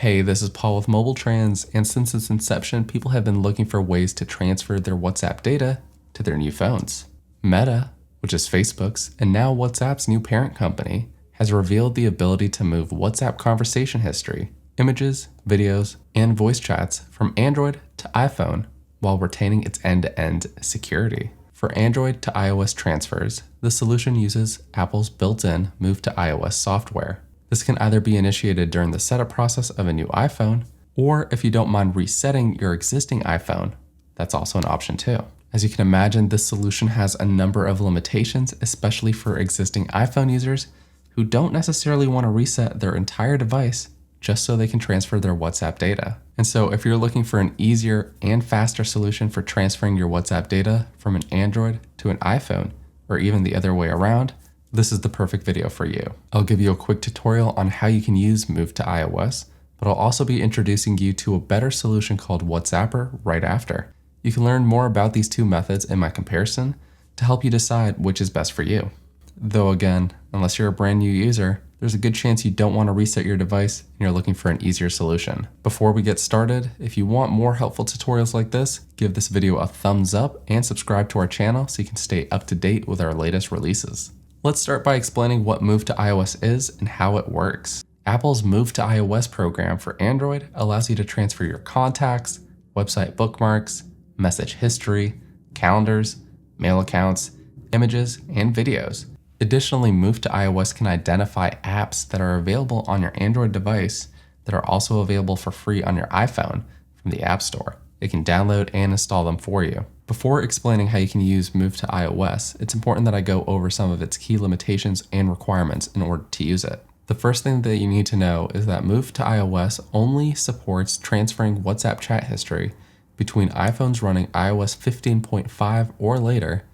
Hey, this is Paul with MobileTrans, and since its inception, people have been looking for ways to transfer their WhatsApp data to their new phones. Meta, which is Facebook's, and now WhatsApp's new parent company, has revealed the ability to move WhatsApp conversation history, images, videos, and voice chats from Android to iPhone while retaining its end-to-end security. For Android to iOS transfers, the solution uses Apple's built-in Move to iOS software. This can either be initiated during the setup process of a new iPhone, or if you don't mind resetting your existing iPhone, that's also an option too. As you can imagine, this solution has a number of limitations, especially for existing iPhone users who don't necessarily want to reset their entire device just so they can transfer their WhatsApp data. And so if you're looking for an easier and faster solution for transferring your WhatsApp data from an Android to an iPhone, or even the other way around, this is the perfect video for you. I'll give you a quick tutorial on how you can use Move to iOS, but I'll also be introducing you to a better solution called Wutsapper right after. You can learn more about these two methods in my comparison to help you decide which is best for you. Though again, unless you're a brand new user, there's a good chance you don't want to reset your device and you're looking for an easier solution. Before we get started, if you want more helpful tutorials like this, give this video a thumbs up and subscribe to our channel so you can stay up to date with our latest releases. Let's start by explaining what Move to iOS is and how it works. Apple's Move to iOS program for Android allows you to transfer your contacts, website bookmarks, message history, calendars, mail accounts, images, and videos. Additionally, Move to iOS can identify apps that are available on your Android device that are also available for free on your iPhone from the App Store. It can download and install them for you. Before explaining how you can use Move to iOS, it's important that I go over some of its key limitations and requirements in order to use it. The first thing that you need to know is that Move to iOS only supports transferring WhatsApp chat history between iPhones running iOS 15.5 or later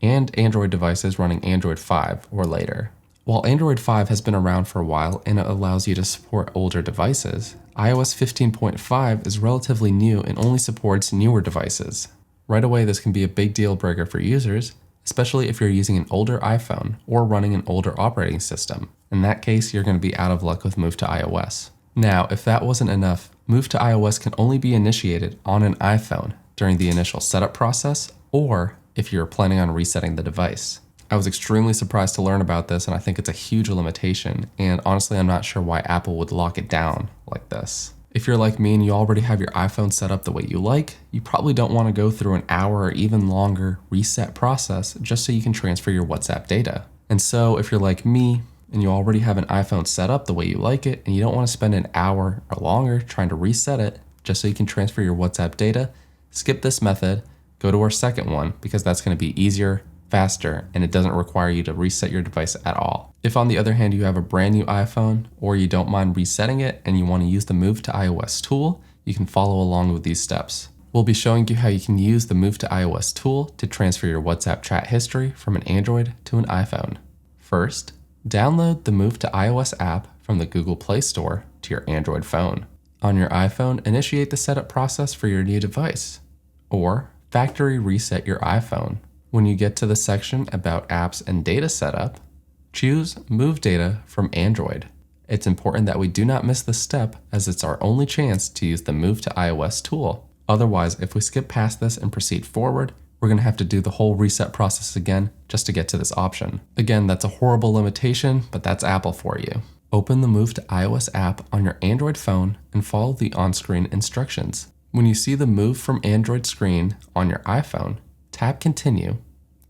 and Android devices running Android 5 or later. While Android 5 has been around for a while and it allows you to support older devices, iOS 15.5 is relatively new and only supports newer devices. Right away, this can be a big deal breaker for users, especially if you're using an older iPhone or running an older operating system. In that case, you're going to be out of luck with Move to iOS. Now, if that wasn't enough, Move to iOS can only be initiated on an iPhone during the initial setup process or if you're planning on resetting the device. I was extremely surprised to learn about this, and I think it's a huge limitation, and honestly I'm not sure why Apple would lock it down like this. If you're like me and you already have your iPhone set up the way you like, you probably don't want to go through an hour or even longer reset process just so you can transfer your WhatsApp data. And so if you're like me and you already have an iPhone set up the way you like it and you don't want to spend an hour or longer trying to reset it just so you can transfer your WhatsApp data, skip this method, go to our second one because that's going to be easier, faster, and it doesn't require you to reset your device at all. If on the other hand you have a brand new iPhone or you don't mind resetting it and you want to use the Move to iOS tool, you can follow along with these steps. We'll be showing you how you can use the Move to iOS tool to transfer your WhatsApp chat history from an Android to an iPhone. First, download the Move to iOS app from the Google Play Store to your Android phone. On your iPhone, initiate the setup process for your new device, or factory reset your iPhone. When you get to the section about apps and data setup, choose Move Data from Android. It's important that we do not miss this step as it's our only chance to use the Move to iOS tool. Otherwise, if we skip past this and proceed forward, we're going to have to do the whole reset process again just to get to this option. Again, that's a horrible limitation, but that's Apple for you. Open the Move to iOS app on your Android phone and follow the on-screen instructions. When you see the Move from Android screen on your iPhone, tap Continue,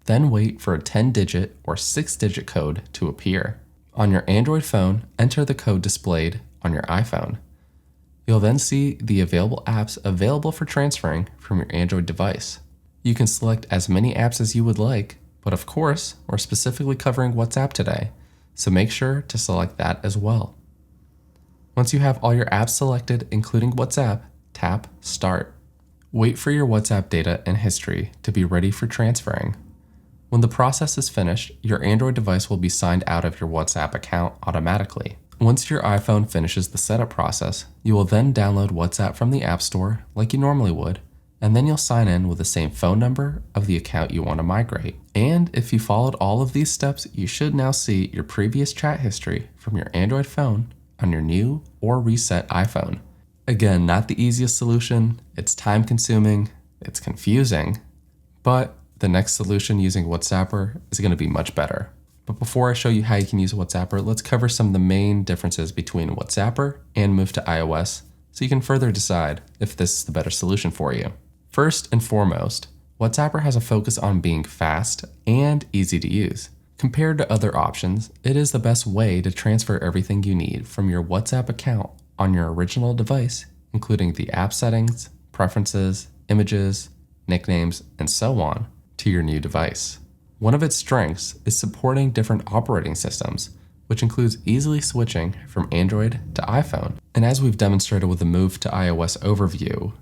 then wait for a 10-digit or 6-digit code to appear. On your Android phone, enter the code displayed on your iPhone. You'll then see the available apps available for transferring from your Android device. You can select as many apps as you would like, but of course, we're specifically covering WhatsApp today, so make sure to select that as well. Once you have all your apps selected, including WhatsApp, tap Start. Wait for your WhatsApp data and history to be ready for transferring. When the process is finished, your Android device will be signed out of your WhatsApp account automatically. Once your iPhone finishes the setup process, you will then download WhatsApp from the App Store like you normally would, and then you'll sign in with the same phone number of the account you want to migrate. And if you followed all of these steps, you should now see your previous chat history from your Android phone on your new or reset iPhone. Again, not the easiest solution, it's time consuming, it's confusing, but the next solution using Wutsapper is going to be much better. But before I show you how you can use Wutsapper, let's cover some of the main differences between Wutsapper and Move to iOS so you can further decide if this is the better solution for you. First and foremost, Wutsapper has a focus on being fast and easy to use. Compared to other options, it is the best way to transfer everything you need from your WhatsApp account on your original device, including the app settings, preferences, images, nicknames, and so on, to your new device. One of its strengths is supporting different operating systems, which includes easily switching from Android to iPhone. And as we've demonstrated with the Move to iOS overview,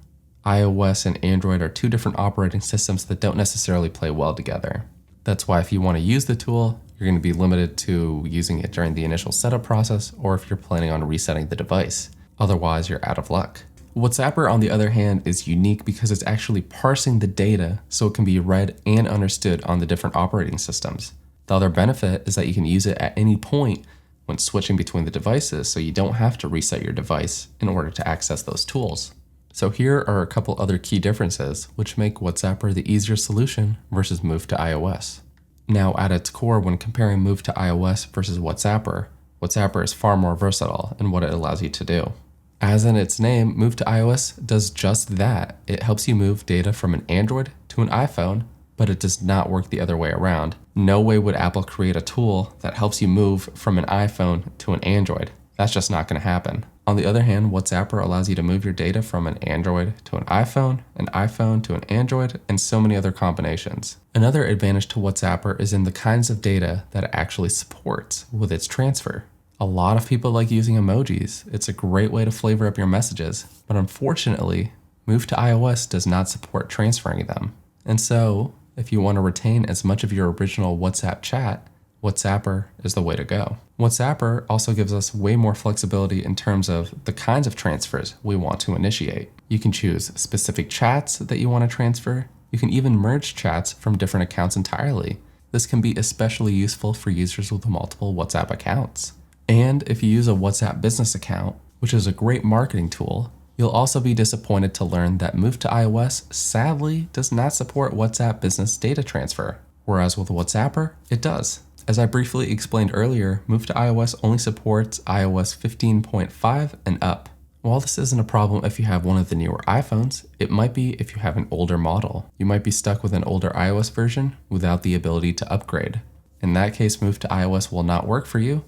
iOS and Android are two different operating systems that don't necessarily play well together. That's why if you want to use the tool, you're going to be limited to using it during the initial setup process or if you're planning on resetting the device. Otherwise, you're out of luck. Wutsapper, on the other hand, is unique because it's actually parsing the data so it can be read and understood on the different operating systems. The other benefit is that you can use it at any point when switching between the devices, so you don't have to reset your device in order to access those tools. So here are a couple other key differences which make Wutsapper the easier solution versus Move to iOS. Now, at its core, when comparing Move to iOS versus Wutsapper, Wutsapper is far more versatile in what it allows you to do. As in its name, Move to iOS does just that. It helps you move data from an Android to an iPhone, but it does not work the other way around. No way would Apple create a tool that helps you move from an iPhone to an Android. That's just not going to happen. On the other hand, Wutsapper allows you to move your data from an Android to an iPhone to an Android, and so many other combinations. Another advantage to Wutsapper is in the kinds of data that it actually supports with its transfer. A lot of people like using emojis. It's a great way to flavor up your messages, but unfortunately, Move to iOS does not support transferring them. And so, if you want to retain as much of your original WhatsApp chat, Wutsapper is the way to go. Wutsapper also gives us way more flexibility in terms of the kinds of transfers we want to initiate. You can choose specific chats that you want to transfer. You can even merge chats from different accounts entirely. This can be especially useful for users with multiple WhatsApp accounts. And if you use a WhatsApp business account, which is a great marketing tool, you'll also be disappointed to learn that Move to iOS sadly does not support WhatsApp business data transfer, whereas with Wutsapper, it does. As I briefly explained earlier, Move to iOS only supports iOS 15.5 and up. While this isn't a problem if you have one of the newer iPhones, it might be if you have an older model. You might be stuck with an older iOS version without the ability to upgrade. In that case, Move to iOS will not work for you,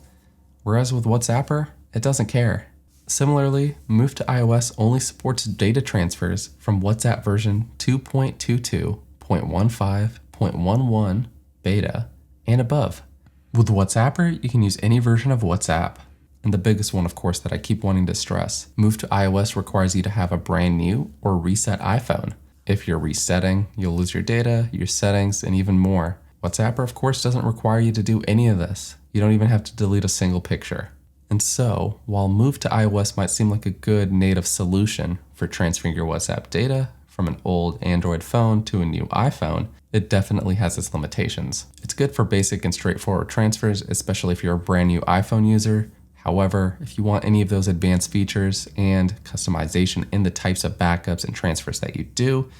whereas with Wutsapper, it doesn't care. Similarly, Move to iOS only supports data transfers from WhatsApp version 2.22.15.11 beta and above. With Wutsapper, you can use any version of WhatsApp. And the biggest one, of course, that I keep wanting to stress, Move to iOS requires you to have a brand new or reset iPhone. If you're resetting, you'll lose your data, your settings, and even more. Wutsapper, of course, doesn't require you to do any of this. You don't even have to delete a single picture. And so, while Move to iOS might seem like a good native solution for transferring your WhatsApp data from an old Android phone to a new iPhone, it definitely has its limitations. It's good for basic and straightforward transfers, especially if you're a brand new iPhone user. However, if you want any of those advanced features and customization in the types of backups and transfers that you do,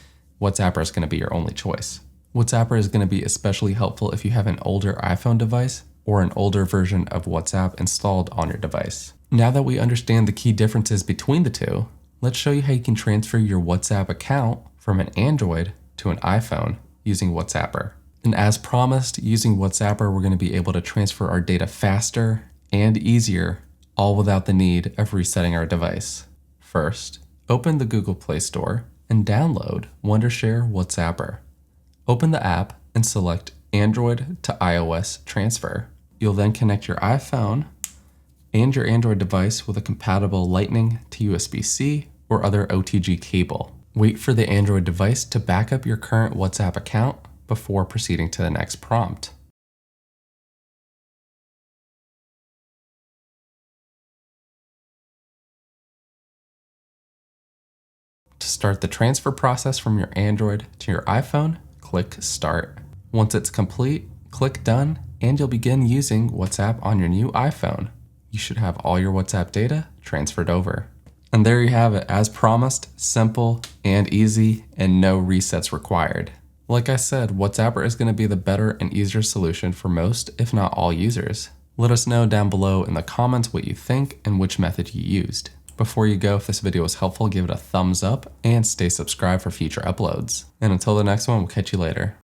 Wutsapper is going to be your only choice. Wutsapper is going to be especially helpful if you have an older iPhone device or an older version of WhatsApp installed on your device. Now that we understand the key differences between the two, let's show you how you can transfer your WhatsApp account from an Android to an iPhone using Wutsapper. And as promised, using Wutsapper, we're going to be able to transfer our data faster and easier, all without the need of resetting our device. First, open the Google Play Store and download Wondershare Wutsapper. Open the app and select Android to iOS transfer. You'll then connect your iPhone and your Android device with a compatible Lightning to USB-C or other OTG cable. Wait for the Android device to back up your current WhatsApp account before proceeding to the next prompt. To start the transfer process from your Android to your iPhone, click Start. Once it's complete, click Done, and you'll begin using WhatsApp on your new iPhone. you should have all your WhatsApp data transferred over. And there you have it, as promised, simple and easy and no resets required. Like I said, Wutsapper is going to be the better and easier solution for most, if not all users. Let us know down below in the comments what you think and which method you used. Before you go, if this video was helpful, give it a thumbs up and stay subscribed for future uploads. And until the next one, we'll catch you later.